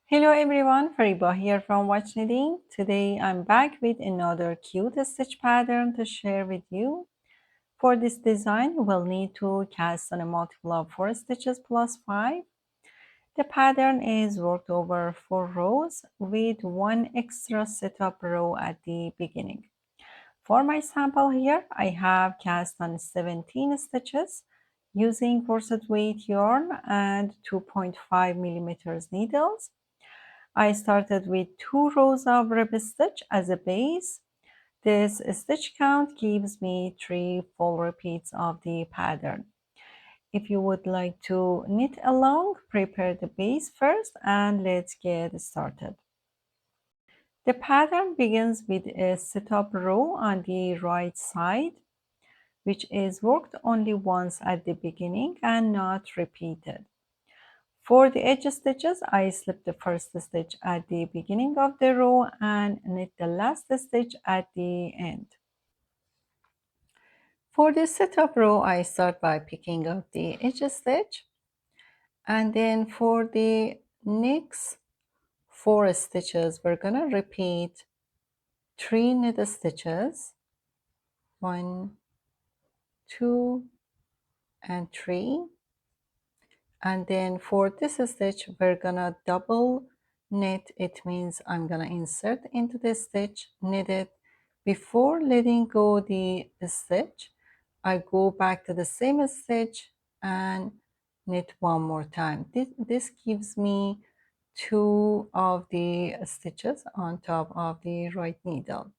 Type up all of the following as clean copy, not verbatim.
Hello everyone, Fariba here from Watchknitting. Today I'm back with another cute stitch pattern to share with you. For this design, you will need to cast on a multiple of 4 stitches plus 5. The pattern is worked over 4 rows with 1 extra setup row at the beginning. For my sample here, I have cast on 17 stitches using corset weight yarn and 2.5 millimeters needles. I started with 2 rows of rib stitch as a base. This stitch count gives me 3 full repeats of the pattern. If you would like to knit along, prepare the base first and let's get started. The pattern begins with a setup row on the right side, which is worked only once at the beginning and not repeated. For the edge stitches, I slip the first stitch at the beginning of the row and knit the last stitch at the end. For the setup row, I start by picking up the edge stitch, and then for the next 4 stitches, we're gonna repeat 3 knit stitches, 1, 2, and 3. And then for this stitch we're gonna double knit. It means I'm gonna insert into the stitch, knit it. Before letting go the stitch, I go back to the same stitch and knit one more time. This gives me 2 of the stitches on top of the right needle.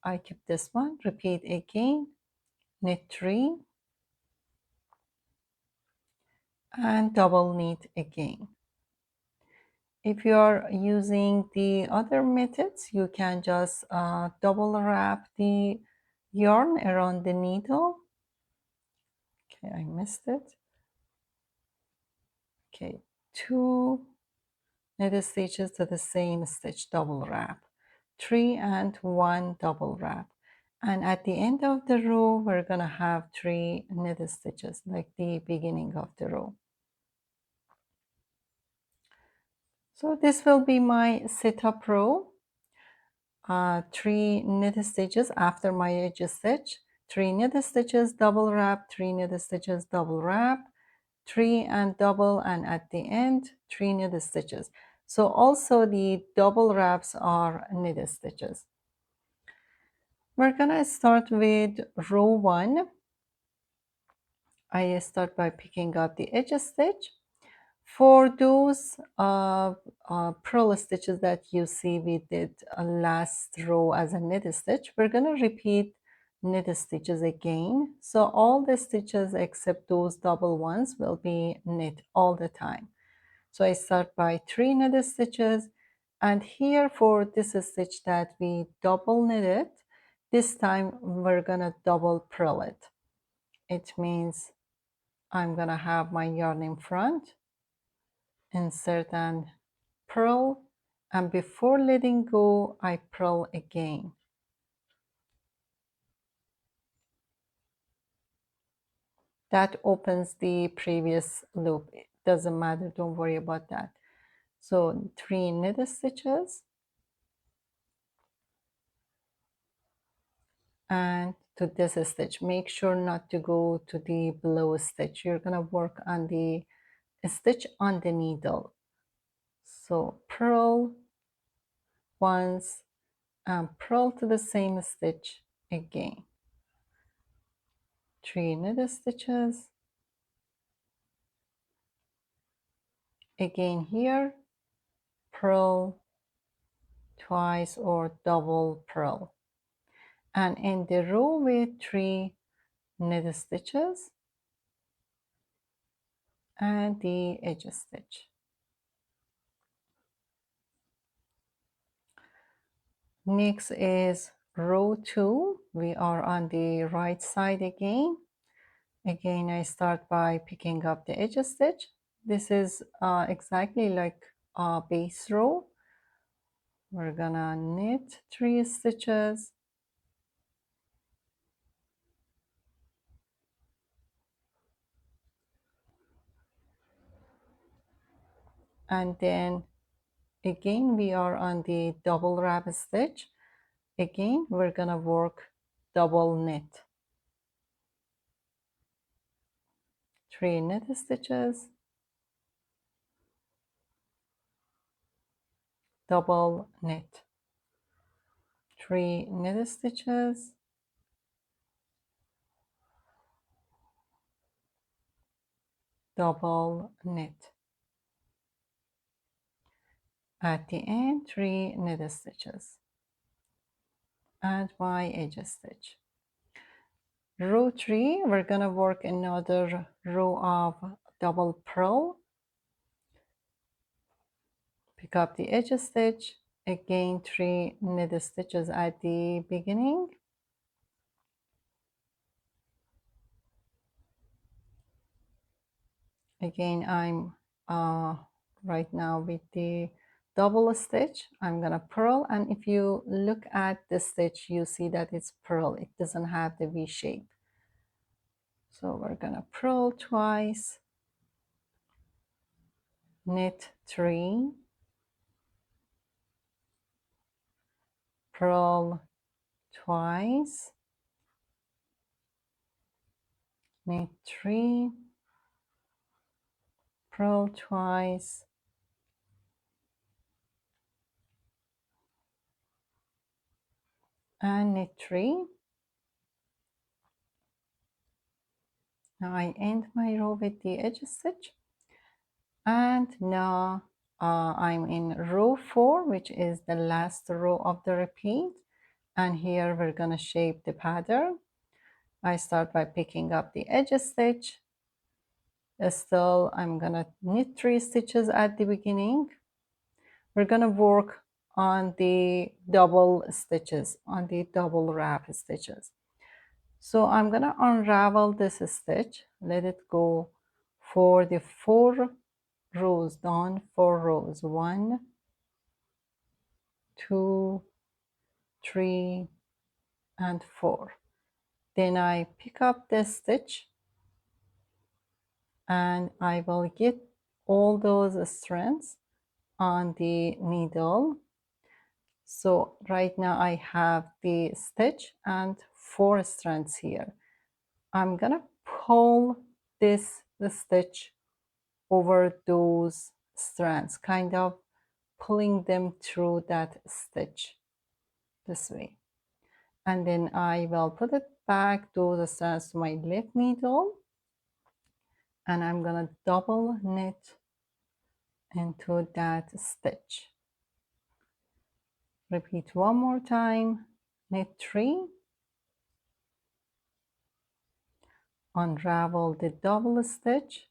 I keep this one, repeat again, knit 3 and double knit again. If you are using the other methods, you can just double wrap the yarn around the needle. Okay, I missed it. Okay, 2 knit stitches to the same stitch, double wrap. 3 and 1 double wrap. And at the end of the row, we're gonna have 3 knit stitches, like the beginning of the row. So this will be my setup row. 3 knit stitches after my edge stitch, 3 knit stitches, double wrap, 3 knit stitches, double wrap, 3 and double, and at the end 3 knit stitches. So also the double wraps are knit stitches. We're gonna start with row 1. I start by picking up the edge stitch. For those purl stitches that you see we did last row as a knit stitch, we're going to repeat knit stitches again. So all the stitches except those double ones will be knit all the time. So I start by 3 knit stitches, and here for this stitch that we double knitted, this time we're going to double purl it. It means I'm going to have my yarn in front, insert and purl, and before letting go I purl again. That opens the previous loop. It doesn't matter, don't worry about that. So 3 knit stitches and to this stitch. Make sure not to go to the below stitch. You're gonna work on the stitch on the needle. So purl once and purl to the same stitch again. 3 knit stitches, again here, purl twice or double purl, and in the row with 3 knit stitches and the edge stitch. Next is row 2. We are on the right side again. Again, I start by picking up the edge stitch. This is exactly like a base row. We're gonna knit 3 stitches, and then Again, we are on the double wrap stitch. Again, we're gonna work double knit. 3 knit stitches, double knit. 3 knit stitches, double knit. At the end, 3 knit stitches. Add my edge stitch. Row 3, we're gonna work another row of double purl. Pick up the edge stitch, again 3 knit stitches at the beginning. Again, I'm right now with the double stitch. I'm gonna purl, and if you look at the stitch, you see that it's purl. It doesn't have the V shape. So we're gonna purl twice, knit 3, purl twice, knit 3, purl twice, and knit 3. Now I end my row with the edge stitch, and now I'm in row 4, which is the last row of the repeat, and here we're gonna shape the pattern. I start by picking up the edge stitch. Still, I'm gonna knit 3 stitches at the beginning. We're gonna work on the double stitches, on the double wrap stitches. So I'm gonna unravel this stitch, let it go for the 4 rows down, 4 rows, 1, 2, 3, and 4. Then I pick up the stitch and I will get all those strands on the needle. So right now I have the stitch and 4 strands here. I'm gonna pull this the stitch over those strands, kind of pulling them through that stitch this way. And then I will put it back to the strands to my left needle, and I'm gonna double knit into that stitch. Repeat one more time, knit 3, unravel the double stitch,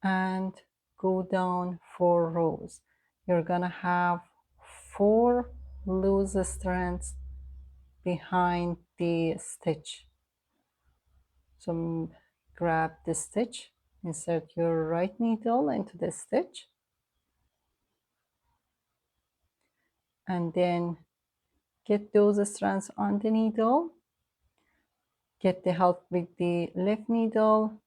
and go down 4 rows. You're gonna have 4 loose strands behind the stitch. So grab the stitch, insert your right needle into the stitch, and then get those strands on the needle. Get the help with the left needle,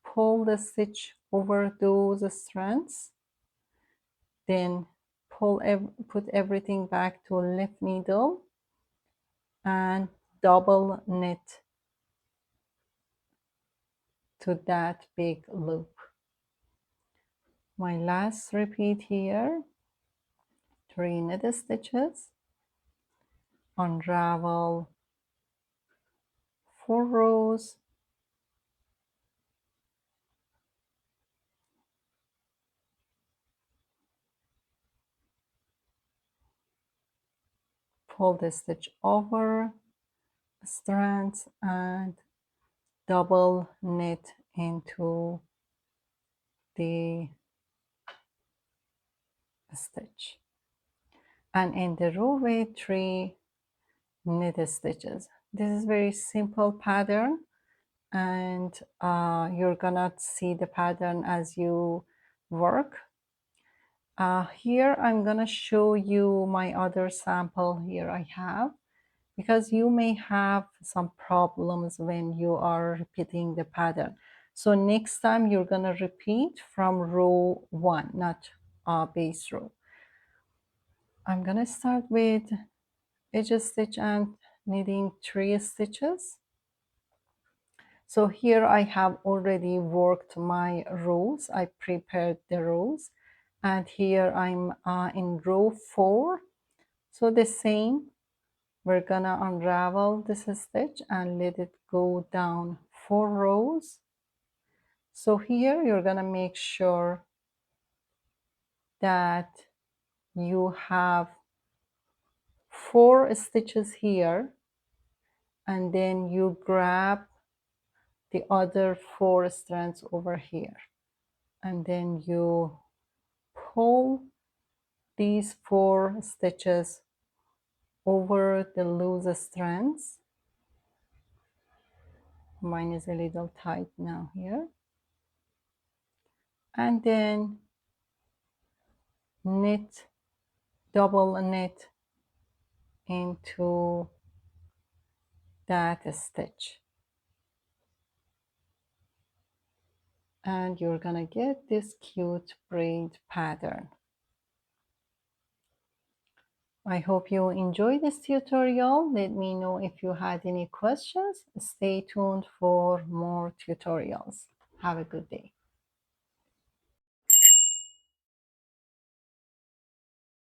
pull the stitch over those strands, then put everything back to left needle and double knit to that big loop. My last repeat here, 3 knit stitches, unravel 4 rows, pull the stitch over strands and double knit into the stitch, and in the row with 3 knit stitches. This is very simple pattern, and you're gonna see the pattern as you work. Here I'm gonna show you my other sample here I have, because you may have some problems when you are repeating the pattern. So next time you're gonna repeat from row 1, not base row. I'm gonna start with edge stitch and knitting 3 stitches. So here I have already worked my rows. I prepared the rows, and here I'm in row 4. So the same, we're gonna unravel this stitch and let it go down 4 rows. So here you're gonna make sure that you have 4 stitches here, and then you grab the other 4 strands over here, and then you pull these 4 stitches over the loose strands. Mine is a little tight now here. And then knit, double knit into that stitch. And you're gonna get this cute braid pattern. I hope you enjoyed this tutorial. Let me know if you had any questions. Stay tuned for more tutorials. Have a good day.